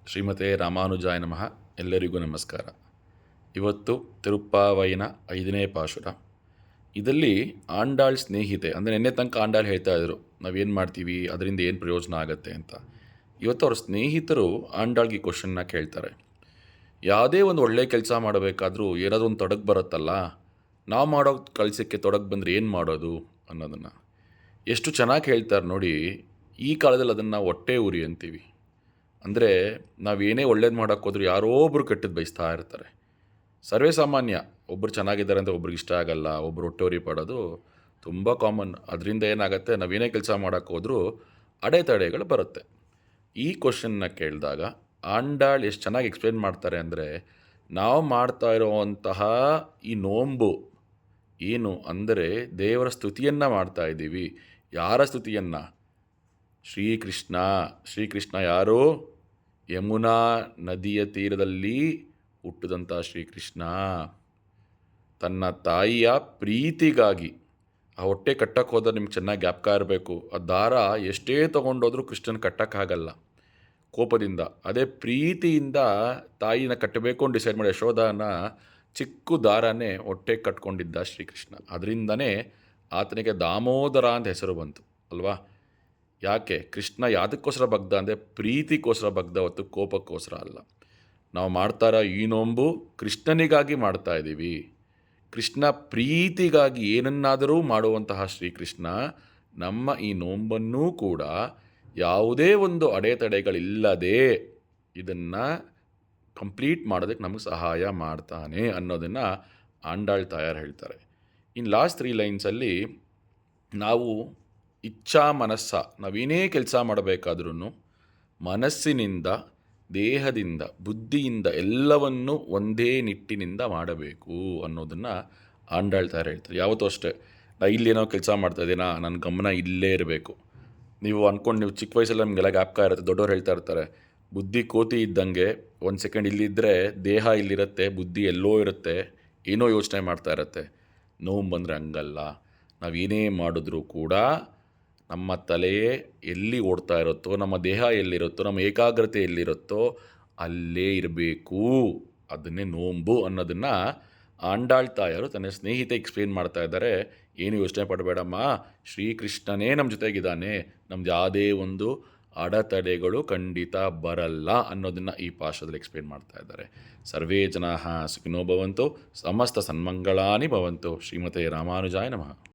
ಶ್ರೀಮತೆ ರಾಮಾನುಜಾಯ ನಮಃ. ಎಲ್ಲರಿಗೂ ನಮಸ್ಕಾರ. ಇವತ್ತು ತಿರುಪ್ಪಾವೈನ 5ನೇ ಪಾಶುರ. ಇದರಲ್ಲಿ ಆಂಡಾಳ್ ಸ್ನೇಹಿತೆ ಅಂದರೆ ನಿನ್ನೆ ತನಕ ಆಂಡಾಳ್ ಹೇಳ್ತಾ ಇದ್ರು ನಾವೇನು ಮಾಡ್ತೀವಿ, ಅದರಿಂದ ಏನು ಪ್ರಯೋಜನ ಆಗುತ್ತೆ ಅಂತ. ಇವತ್ತು ಅವ್ರ ಸ್ನೇಹಿತರು ಆಂಡಾಳ್ಗೆ ಕ್ವಶನ್ನ ಕೇಳ್ತಾರೆ. ಯಾವುದೇ ಒಂದು ಒಳ್ಳೆಯ ಕೆಲಸ ಮಾಡಬೇಕಾದ್ರೂ ಏನಾದರೂ ಒಂದು ತೊಡಕು ಬರುತ್ತಲ್ಲ, ನಾವು ಮಾಡೋ ಕೆಲಸಕ್ಕೆ ತೊಡಕು ಬಂದರೆ ಏನು ಮಾಡೋದು ಅನ್ನೋದನ್ನು ಎಷ್ಟು ಚೆನ್ನಾಗಿ ಹೇಳ್ತಾರೆ ನೋಡಿ. ಈ ಕಾಲದಲ್ಲಿ ಅದನ್ನು ಹೊಟ್ಟೆ ಉರಿ ಅಂತೀವಿ. ಅಂದರೆ ನಾವೇನೇ ಒಳ್ಳೇದು ಮಾಡೋಕ್ಕೋದ್ರೂ ಯಾರೋ ಒಬ್ಬರು ಕೆಟ್ಟದ್ದು ಬಯಸ್ತಾ ಇರ್ತಾರೆ. ಸರ್ವೇ ಸಾಮಾನ್ಯ. ಒಬ್ಬರು ಚೆನ್ನಾಗಿದ್ದಾರೆ ಅಂತ ಒಬ್ರಿಗೆ ಇಷ್ಟ ಆಗಲ್ಲ, ಒಬ್ಬರು ಹೊಟ್ಟೆವ್ರಿ ಪಡೋದು ತುಂಬ ಕಾಮನ್. ಅದರಿಂದ ಏನಾಗುತ್ತೆ, ನಾವೇನೇ ಕೆಲಸ ಮಾಡೋಕ್ಕೋದ್ರೂ ಅಡೆತಡೆಗಳು ಬರುತ್ತೆ. ಈ ಕ್ವಶನ್ನ ಕೇಳಿದಾಗ ಆಂಡಾಳ್ ಎಷ್ಟು ಚೆನ್ನಾಗಿ ಎಕ್ಸ್ಪ್ಲೇನ್ ಮಾಡ್ತಾರೆ ಅಂದರೆ, ನಾವು ಮಾಡ್ತಾ ಇರೋವಂತಹ ಈ ನೋಂಬು ಏನು ಅಂದರೆ ದೇವರ ಸ್ತುತಿಯನ್ನು ಮಾಡ್ತಾ ಇದ್ದೀವಿ. ಯಾರ ಸ್ತುತಿಯನ್ನು? ಶ್ರೀಕೃಷ್ಣ. ಶ್ರೀಕೃಷ್ಣ ಯಾರು? ಯಮುನಾ ನದಿಯ ತೀರದಲ್ಲಿ ಹುಟ್ಟಿದಂಥ ಶ್ರೀಕೃಷ್ಣ ತನ್ನ ತಾಯಿಯ ಪ್ರೀತಿಗಾಗಿ ಆ ಹೊಟ್ಟೆ ಕಟ್ಟಕ್ಕೆ ಹೋದ್ರೆ ನಿಮ್ಗೆ ಚೆನ್ನಾಗಿ ಜ್ಞಾಪಕ ಇರಬೇಕು. ಆ ದಾರ ಎಷ್ಟೇ ತೊಗೊಂಡೋದ್ರೂ ಕೃಷ್ಣನ ಕಟ್ಟಕ್ಕಾಗಲ್ಲ ಕೋಪದಿಂದ. ಅದೇ ಪ್ರೀತಿಯಿಂದ ತಾಯಿನ ಕಟ್ಟಬೇಕು ಅಂತ ಡಿಸೈಡ್ ಮಾಡಿ ಯಶೋಧನ ಚಿಕ್ಕ ದಾರನೇ ಹೊಟ್ಟೆಗೆ ಕಟ್ಕೊಂಡಿದ್ದ ಶ್ರೀಕೃಷ್ಣ. ಅದರಿಂದನೇ ಆತನಿಗೆ ದಾಮೋದರ ಅಂತ ಹೆಸರು ಬಂತು ಅಲ್ವಾ? ಯಾಕೆ? ಕೃಷ್ಣ ಯಾವುದಕ್ಕೋಸ್ಕರ ಬಗ್ದ ಅಂದರೆ ಪ್ರೀತಿಗೋಸ್ಕರ ಬಗ್ದ, ಹೊತ್ತು ಕೋಪಕ್ಕೋಸ್ಕರ ಅಲ್ಲ. ನಾವು ಮಾಡ್ತಾರ ಈ ನೋಂಬು ಕೃಷ್ಣನಿಗಾಗಿ ಮಾಡ್ತಾ ಇದ್ದೀವಿ. ಕೃಷ್ಣ ಪ್ರೀತಿಗಾಗಿ ಏನನ್ನಾದರೂ ಮಾಡುವಂತಹ ಶ್ರೀಕೃಷ್ಣ ನಮ್ಮ ಈ ನೋಂಬನ್ನೂ ಕೂಡ ಯಾವುದೇ ಒಂದು ಅಡೆತಡೆಗಳಿಲ್ಲದೆ ಇದನ್ನು ಕಂಪ್ಲೀಟ್ ಮಾಡೋದಕ್ಕೆ ನಮಗೆ ಸಹಾಯ ಮಾಡ್ತಾನೆ ಅನ್ನೋದನ್ನು ಆಂಡಾಳ್ ತಾಯಾರು ಹೇಳ್ತಾರೆ. ಇನ್ನು ಲಾಸ್ಟ್ 3 ಲೈನ್ಸಲ್ಲಿ ನಾವು ಇಚ್ಛಾ ಮನಸ್ಸ, ನಾವೇನೇ ಕೆಲಸ ಮಾಡಬೇಕಾದ್ರೂ ಮನಸ್ಸಿನಿಂದ, ದೇಹದಿಂದ, ಬುದ್ಧಿಯಿಂದ ಎಲ್ಲವನ್ನೂ ಒಂದೇ ನಿಟ್ಟಿನಿಂದ ಮಾಡಬೇಕು ಅನ್ನೋದನ್ನು ಆಂಡಾಳ್ ತಾಯಾರು ಹೇಳ್ತಾರೆ. ಯಾವತ್ತೂ ಅಷ್ಟೇ, ನಾ ಇಲ್ಲೇನೋ ಕೆಲಸ ಮಾಡ್ತಾಯಿದ್ದೀನಾ, ನನ್ನ ಗಮನ ಇಲ್ಲೇ ಇರಬೇಕು. ನೀವು ನೀವು ಚಿಕ್ಕ ವಯಸ್ಸಲ್ಲಿ ನಮಗೆಲ್ಲ ಜ್ಞಾಪಕ ಇರುತ್ತೆ, ದೊಡ್ಡವ್ರು ಹೇಳ್ತಾ ಇರ್ತಾರೆ, ಬುದ್ಧಿ ಕೋತಿ ಇದ್ದಂಗೆ 1 ಸೆಕೆಂಡ್ ಇಲ್ಲಿದ್ದರೆ ದೇಹ ಇಲ್ಲಿರುತ್ತೆ, ಬುದ್ಧಿ ಎಲ್ಲೋ ಇರುತ್ತೆ, ಏನೋ ಯೋಚನೆ ಮಾಡ್ತಾ ಇರುತ್ತೆ. ನೋವು ಬಂದರೆ ಹಂಗಲ್ಲ. ನಾವೇನೇ ಮಾಡಿದ್ರೂ ಕೂಡ ನಮ್ಮ ತಲೆಯೇ ಎಲ್ಲಿ ಓಡ್ತಾ ಇರುತ್ತೋ, ನಮ್ಮ ದೇಹ ಎಲ್ಲಿರುತ್ತೋ, ನಮ್ಮ ಏಕಾಗ್ರತೆ ಎಲ್ಲಿರುತ್ತೋ ಅಲ್ಲೇ ಇರಬೇಕು. ಅದನ್ನೇ ನೋಂಬು ಅನ್ನೋದನ್ನು ಆಂಡಾಳ್ ತಾಯರು ತನ್ನ ಸ್ನೇಹಿತೆ ಎಕ್ಸ್ಪ್ಲೇನ್ ಮಾಡ್ತಾ ಇದ್ದಾರೆ. ಏನು ಯೋಚನೆ ಪಡಬೇಡಮ್ಮ, ಶ್ರೀಕೃಷ್ಣನೇ ನಮ್ಮ ಜೊತೆಗಿದ್ದಾನೆ, ನಮ್ದು ಯಾವುದೇ ಒಂದು ಅಡೆತಡೆಗಳು ಖಂಡಿತ ಬರಲ್ಲ ಅನ್ನೋದನ್ನು ಈ ಪಾಶದಲ್ಲಿ ಎಕ್ಸ್ಪ್ಲೇನ್ ಮಾಡ್ತಾ ಇದ್ದಾರೆ. ಸರ್ವೇ ಜನಾಃ ಸುಖಿನೋ ಭವಂತು, ಸಮಸ್ತ ಸನ್ಮಂಗಳಾನಿ ಭವಂತು. ಶ್ರೀಮತೆ ರಾಮಾನುಜಾಯ ನಮಃ.